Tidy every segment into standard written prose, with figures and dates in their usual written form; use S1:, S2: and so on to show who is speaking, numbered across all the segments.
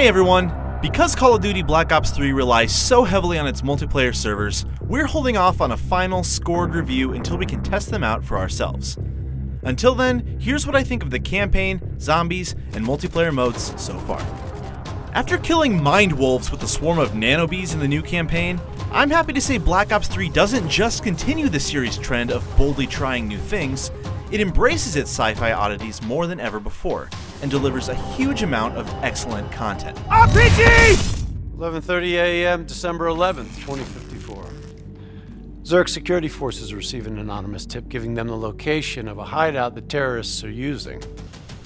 S1: Hey everyone! Because Call of Duty Black Ops 3 relies so heavily on its multiplayer servers, we're holding off on a final scored review until we can test them out for ourselves. Until then, here's what I think of the campaign, zombies, and multiplayer modes so far. After killing Mind Wolves with a swarm of nanobees in the new campaign, I'm happy to say Black Ops 3 doesn't just continue the series' trend of boldly trying new things, it embraces its sci-fi oddities more than ever before, and delivers a huge amount of excellent content.
S2: RPG! 11:30 a.m., December 11th, 2054. Zerg security forces receive an anonymous tip giving them the location of a hideout the terrorists are using.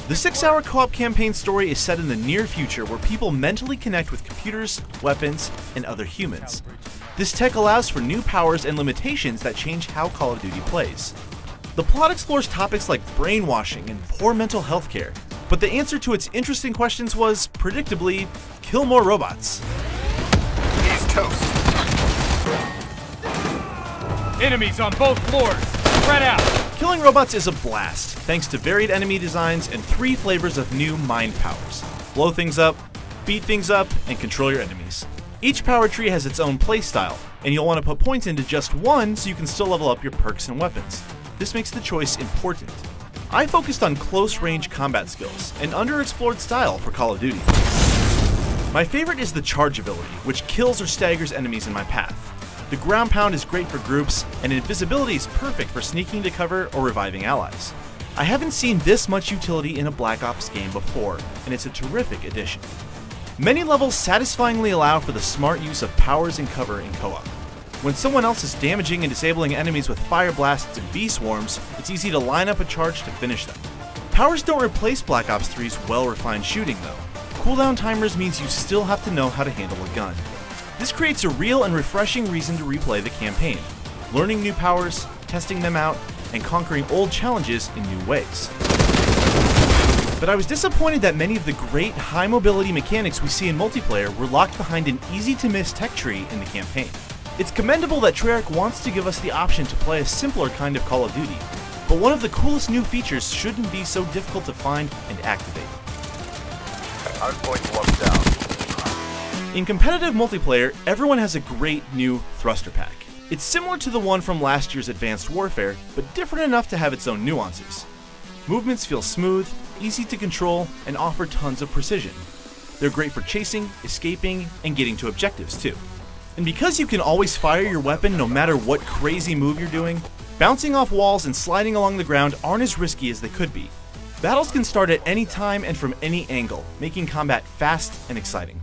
S1: The 6-hour co-op campaign story is set in the near future where people mentally connect with computers, weapons, and other humans. This tech allows for new powers and limitations that change how Call of Duty plays. The plot explores topics like brainwashing and poor mental health care, but the answer to its interesting questions was, predictably, kill more robots.
S3: He's toast.
S4: Enemies on both floors. Spread out.
S1: Killing robots is a blast, thanks to varied enemy designs and 3 flavors of new mind powers. Blow things up, beat things up, and control your enemies. Each power tree has its own playstyle, and you'll want to put points into just one so you can still level up your perks and weapons. This makes the choice important. I focused on close-range combat skills, an underexplored style for Call of Duty. My favorite is the charge ability, which kills or staggers enemies in my path. The ground pound is great for groups, and invisibility is perfect for sneaking to cover or reviving allies. I haven't seen this much utility in a Black Ops game before, and it's a terrific addition. Many levels satisfyingly allow for the smart use of powers and cover in co-op. When someone else is damaging and disabling enemies with fire blasts and bee swarms, it's easy to line up a charge to finish them. Powers don't replace Black Ops 3's well-refined shooting though. Cooldown timers means you still have to know how to handle a gun. This creates a real and refreshing reason to replay the campaign, learning new powers, testing them out, and conquering old challenges in new ways. But I was disappointed that many of the great high mobility mechanics we see in multiplayer were locked behind an easy-to-miss tech tree in the campaign. It's commendable that Treyarch wants to give us the option to play a simpler kind of Call of Duty, but one of the coolest new features shouldn't be so difficult to find and activate.
S3: Hardpoint locked down.
S1: In competitive multiplayer, everyone has a great new thruster pack. It's similar to the one from last year's Advanced Warfare, but different enough to have its own nuances. Movements feel smooth, easy to control, and offer tons of precision. They're great for chasing, escaping, and getting to objectives too. And because you can always fire your weapon no matter what crazy move you're doing, bouncing off walls and sliding along the ground aren't as risky as they could be. Battles can start at any time and from any angle, making combat fast and exciting.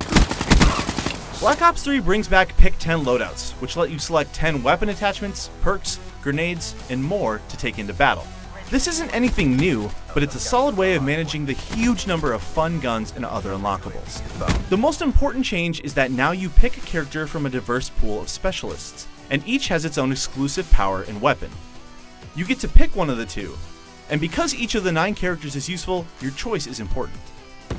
S1: Black Ops 3 brings back Pick 10 loadouts, which let you select 10 weapon attachments, perks, grenades, and more to take into battle. This isn't anything new, but it's a solid way of managing the huge number of fun guns and other unlockables. The most important change is that now you pick a character from a diverse pool of specialists, and each has its own exclusive power and weapon. You get to pick one of the two, and because each of the 9 characters is useful, your choice is important.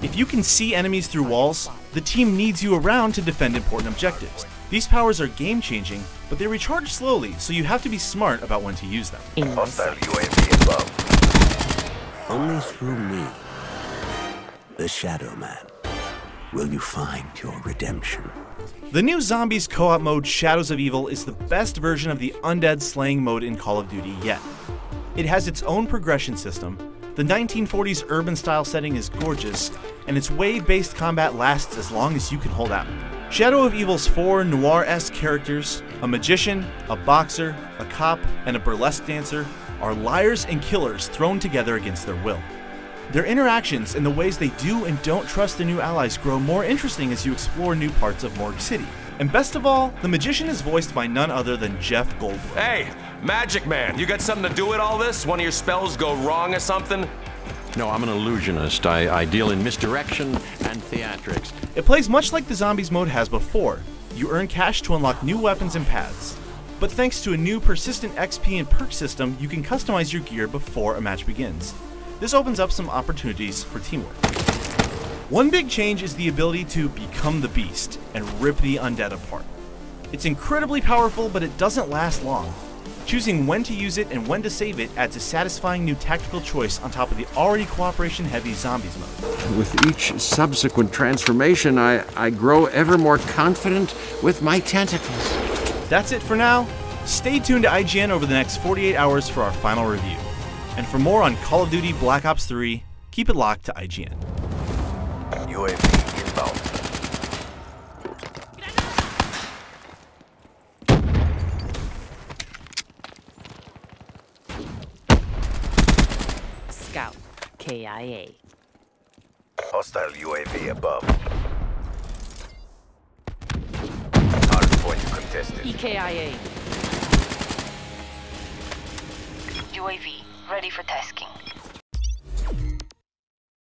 S1: If you can see enemies through walls, the team needs you around to defend important objectives. These powers are game-changing, but they recharge slowly, so you have to be smart about when to use them.
S3: Hostile UAV above.
S5: Only through me, the Shadow Man, will you find your redemption.
S1: The new Zombies co-op mode Shadows of Evil is the best version of the undead slaying mode in Call of Duty yet. It has its own progression system, the 1940s urban style setting is gorgeous, and its wave-based combat lasts as long as you can hold out. Shadow of Evil's 4 noir-esque characters, a magician, a boxer, a cop, and a burlesque dancer, are liars and killers thrown together against their will. Their interactions and the ways they do and don't trust their new allies grow more interesting as you explore new parts of Morgue City. And best of all, the magician is voiced by none other than Jeff Goldblum.
S6: Hey, Magic Man, you got something to do with all this? One of your spells go wrong or something?
S7: No, I'm an illusionist. I deal in misdirection and theatrics.
S1: It plays much like the Zombies mode has before. You earn cash to unlock new weapons and paths. But thanks to a new persistent XP and perk system, you can customize your gear before a match begins. This opens up some opportunities for teamwork. One big change is the ability to become the beast and rip the undead apart. It's incredibly powerful, but it doesn't last long. Choosing when to use it and when to save it adds a satisfying new tactical choice on top of the already cooperation-heavy zombies mode.
S7: With each subsequent transformation, I grow ever more confident with my tentacles.
S1: That's it for now. Stay tuned to IGN over the next 48 hours for our final review. And for more on Call of Duty Black Ops 3, keep it locked to IGN.
S3: UAV inbound.
S8: Scout, KIA.
S3: Hostile UAV above. Hardpoint contested.
S8: EKIA.
S9: UAV ready for tasking.